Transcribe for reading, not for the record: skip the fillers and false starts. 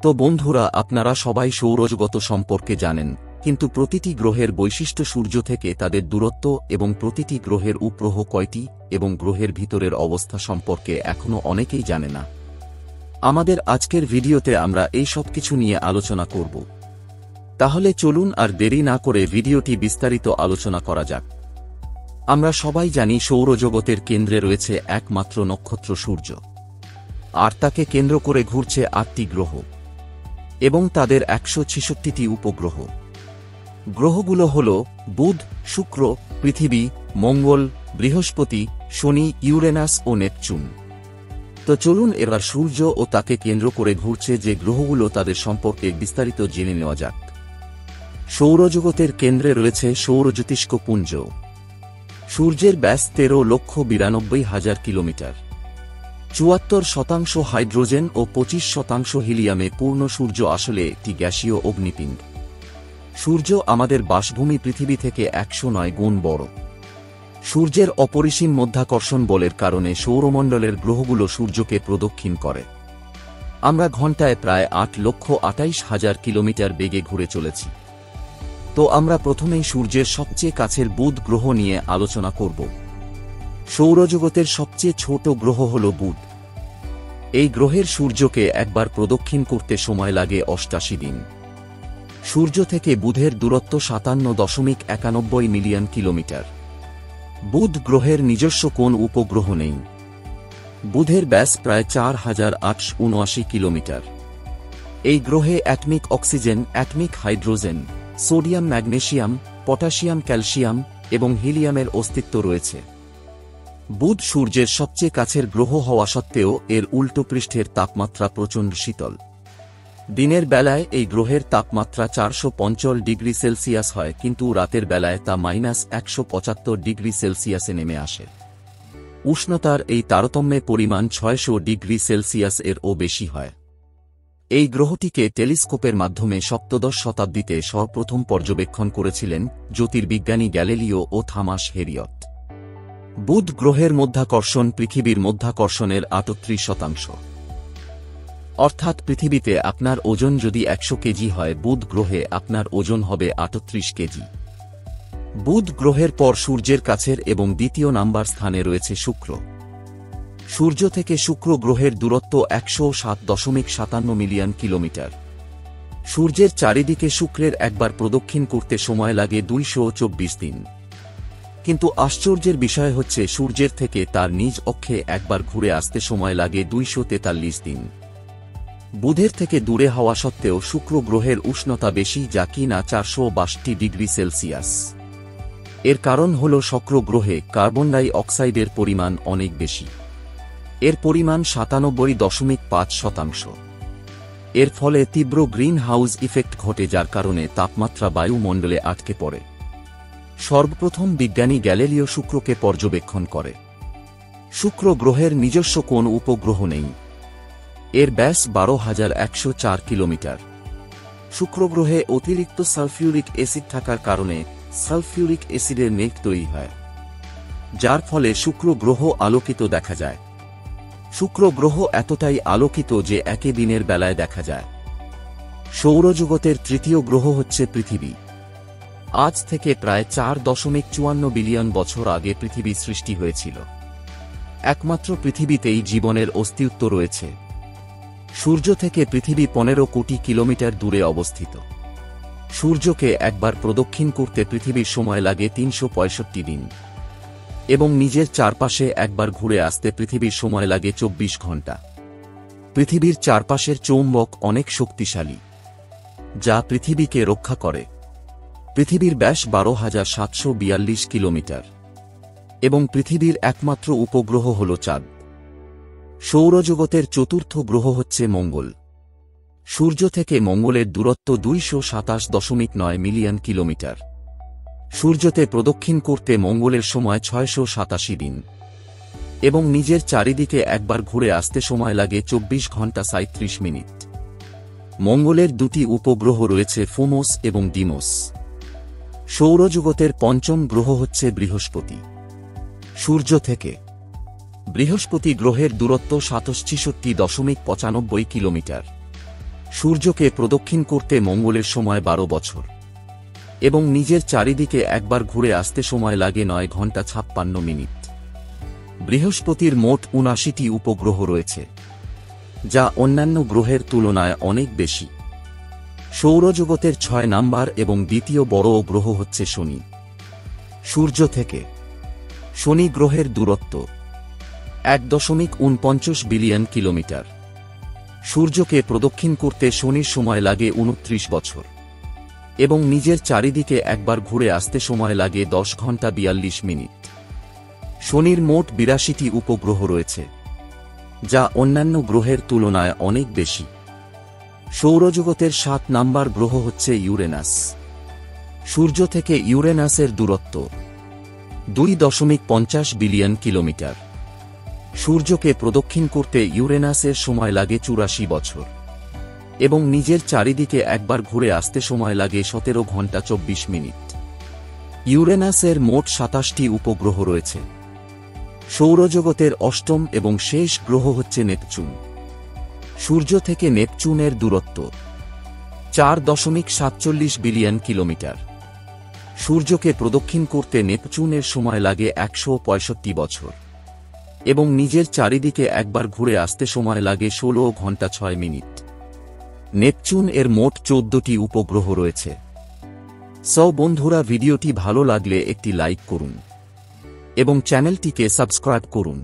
তো বন্ধুরা, আপনারা সবাই সৌরজগৎ সম্পর্কে জানেন, কিন্তু প্রতিটি গ্রহের বৈশিষ্ট্য সূর্য থেকে তাদের দূরত্ব এবং প্রতিটি গ্রহের উপগ্রহ কয়টি এবং গ্রহের ভিতরের অবস্থা সম্পর্কে এখনও অনেকেই জানে না। আমাদের আজকের ভিডিওতে আমরা এই সব কিছু নিয়ে আলোচনা করব। তাহলে চলুন আর দেরি না করে ভিডিওটি বিস্তারিত আলোচনা করা যাক। আমরা সবাই জানি সৌরজগতের কেন্দ্রে রয়েছে একমাত্র নক্ষত্র সূর্য, আর তাকে কেন্দ্র করে ঘুরছে ৮টি গ্রহ এবং তাদের ১৬৬টি উপগ্রহ। গ্রহগুলো হল বুধ, শুক্র, পৃথিবী, মঙ্গল, বৃহস্পতি, শনি, ইউরেনাস ও নেপচুন। তো চলুন এবার সূর্য ও তাকে কেন্দ্র করে ঘুরছে যে গ্রহগুলো তাদের সম্পর্কে বিস্তারিত জেনে নেওয়া যাক। সৌরজগতের কেন্দ্রে রয়েছে সৌরজ্যোতিষ্ক পুঞ্জ। সূর্যের ব্যাস ১৩,৯২,০০০ কিলোমিটার। ৭৪% হাইড্রোজেন ও ২৫% হিলিয়ামে পূর্ণ। সূর্য আসলে একটি গ্যাসীয় অগ্নিপিণ্ড। সূর্য আমাদের বাসভূমি পৃথিবী থেকে ১০৯ গুণ বড়। সূর্যের অপরিসীম মাধ্যাকর্ষণ বলের কারণে সৌরমণ্ডলের গ্রহগুলো সূর্যকে প্রদক্ষিণ করে। আমরা ঘণ্টায় প্রায় ৮,২৮,০০০ কিলোমিটার বেগে ঘুরে চলেছি। তো আমরা প্রথমেই সূর্যের সবচেয়ে কাছের বুধ গ্রহ নিয়ে আলোচনা করব। সৌরজগতের সবচেয়ে ছোট গ্রহ হল বুধ। এই গ্রহের সূর্যকে একবার প্রদক্ষিণ করতে সময় লাগে ৮৮ দিন। সূর্য থেকে বুধের দূরত্ব ৫৭.৯১ মিলিয়ন কিলোমিটার। বুধ গ্রহের নিজস্ব কোন উপগ্রহ নেই। বুধের ব্যাস প্রায় ৪,৮৭৯ কিলোমিটার। এই গ্রহে atomic oxygen, atomic hydrogen, sodium, magnesium, potassium, calcium এবং হিলিয়ামের অস্তিত্ব রয়েছে। বুধ সূর্যের সবচেয়ে কাছের গ্রহ হওয়া সত্ত্বেও এর উল্টো পৃষ্ঠের তাপমাত্রা প্রচণ্ড শীতল। দিনের বেলায় এই গ্রহের তাপমাত্রা ৪৫৫ ডিগ্রি সেলসিয়াস হয়, কিন্তু রাতের বেলায় তা -১৭৫ ডিগ্রি সেলসিয়াসে নেমে আসে। উষ্ণতার এই তারতম্যে পরিমাণ ৬০০ ডিগ্রি সেলসিয়াস এরও বেশি হয়। এই গ্রহটিকে টেলিস্কোপের মাধ্যমে সপ্তদশ শতাব্দীতে সর্বপ্রথম পর্যবেক্ষণ করেছিলেন জ্যোতির্বিজ্ঞানী গ্যালিলিও ও থমাস হেরিয়ট। বুধ গ্রহের মাধ্যাকর্ষণ পৃথিবীর মাধ্যাকর্ষণের ৩৮%। অর্থাৎ পৃথিবীতে আপনার ওজন যদি ১০০ কেজি হয়, বুধ গ্রহে আপনার ওজন হবে ৩৮ কেজি। বুধ গ্রহের পর সূর্যের কাছের এবং দ্বিতীয় নাম্বার স্থানে রয়েছে শুক্র। সূর্য থেকে শুক্র গ্রহের দূরত্ব ১০৭.৫৭ মিলিয়ন কিলোমিটার। সূর্যের চারিদিকে শুক্রের একবার প্রদক্ষিণ করতে সময় লাগে ২২৪ দিন। কিন্তু আশ্চর্যের বিষয় হচ্ছে সূর্যের থেকে তার নিজ অক্ষে একবার ঘুরে আসতে সময় লাগে ২৪৩ দিন। বুধের থেকে দূরে হওয়া সত্ত্বেও শুক্র গ্রহের উষ্ণতা বেশি, যা কিনা ৪৬২ ডিগ্রি সেলসিয়াস। এর কারণ হল শুক্র গ্রহে কার্বন ডাই অক্সাইডের পরিমাণ অনেক বেশি। এর পরিমাণ ৯৭.৫%। এর ফলে তীব্র গ্রিন হাউস ইফেক্ট ঘটে, যার কারণে তাপমাত্রা বায়ুমণ্ডলে আটকে পড়ে। সর্বপ্রথম বিজ্ঞানী গ্যালিলিও শুক্রকে পর্যবেক্ষণ করে। শুক্র গ্রহের নিজস্ব কোন উপগ্রহ নেই। এর ব্যাস ১২,১০৪ কিলোমিটার। শুক্র গ্রহে অতিরিক্ত সালফিউরিক অ্যাসিড থাকার কারণে সালফিউরিক অ্যাসিডের মেঘ তৈরি হয়, যার ফলে শুক্র গ্রহ আলোকিত দেখা যায়। শুক্র গ্রহ এতটাই আলোকিত যে একে দিনের বেলায় দেখা যায়। সৌরজগতের তৃতীয় গ্রহ হচ্ছে পৃথিবী। আজ থেকে প্রায় ৪.৫৪ বিলিয়ন বছর আগে পৃথিবী সৃষ্টি হয়েছিল। একমাত্র পৃথিবীতেই জীবনের অস্তিত্ব রয়েছে। সূর্য থেকে পৃথিবী ১৫ কোটি কিলোমিটার দূরে অবস্থিত। সূর্যকে একবার প্রদক্ষিণ করতে পৃথিবীর সময় লাগে ৩৬৫ দিন এবং নিজের চারপাশে একবার ঘুরে আসতে পৃথিবীর সময় লাগে ২৪ ঘণ্টা। পৃথিবীর চারপাশের চৌম্বক অনেক শক্তিশালী, যা পৃথিবীকে রক্ষা করে। পৃথিবীর ব্যাস ১২,৭৪২ কিলোমিটার এবং পৃথিবীর একমাত্র উপগ্রহ হল চাঁদ। সৌরজগতের চতুর্থ গ্রহ হচ্ছে মঙ্গল। সূর্য থেকে মঙ্গলের দূরত্ব ২২৭.৯ মিলিয়ন কিলোমিটার। সূর্যতে প্রদক্ষিণ করতে মঙ্গলের সময় ৬৮৭ দিন এবং নিজের চারিদিকে একবার ঘুরে আসতে সময় লাগে ২৪ ঘণ্টা ৩৭ মিনিট। মঙ্গলের দুটি উপগ্রহ রয়েছে, ফোমোস এবং ডিমোস। সৌরজগতের পঞ্চম গ্রহ হচ্ছে বৃহস্পতি। সূর্য থেকে বৃহস্পতি গ্রহের দূরত্ব ৬৭.৯৫ কিলোমিটার। সূর্যকে প্রদক্ষিণ করতে মঙ্গলের সময় 12 বছর এবং নিজের চারিদিকে একবার ঘুরে আসতে সময় লাগে 9 ঘন্টা 56 মিনিট। বৃহস্পতির মোট ৭৯টি উপগ্রহ রয়েছে, যা অন্যান্য গ্রহের তুলনায় অনেক বেশি। সৌরজগতের 6 নাম্বার এবং দ্বিতীয় বড় গ্রহ হচ্ছে শনি। সূর্য থেকে শনি গ্রহের দূরত্ব ১.৪৯ বিলিয়ন কিলোমিটার। সূর্যকে প্রদক্ষিণ করতে শনির সময় লাগে ২৯ বছর এবং নিজের চারিদিকে একবার ঘুরে আসতে সময় লাগে 10 ঘন্টা ৪২ মিনিট। শনির মোট ৮২টি উপগ্রহ রয়েছে, যা অন্যান্য গ্রহের তুলনায় অনেক বেশি। সৌরজগতের 7 নাম্বার গ্রহ হচ্ছে ইউরেনাস। সূর্য থেকে ইউরেনাসের দূরত্ব ২.৫০ বিলিয়ন কিলোমিটার। সূর্যকে প্রদক্ষিণ করতে ইউরেনাসের সময় লাগে ৮৪ বছর এবং নিজের চারিদিকে একবার ঘুরে আসতে সময় লাগে ১৭ ঘন্টা ২৪ মিনিট। ইউরেনাসের মোট ২৭টি উপগ্রহ রয়েছে। সৌরজগতের ৮ম এবং শেষ গ্রহ হচ্ছে নেপচুন। সূর্য থেকে নেপচুনের দূরত্ব ৪.৪৭ বিলিয়ন কিলোমিটার। সূর্যকে প্রদক্ষিণ করতে নেপচুনের সময় লাগে ১৬৫ বছর এবং নিজের চারিদিকে একবার ঘুরে আসতে সময় লাগে ১৬ ঘন্টা ৬ মিনিট। নেপচুন এর মোট ১৪টি উপগ্রহ রয়েছে। বন্ধুরা, ভিডিওটি ভালো লাগলে একটি লাইক করুন এবং চ্যানেলটিকে সাবস্ক্রাইব করুন।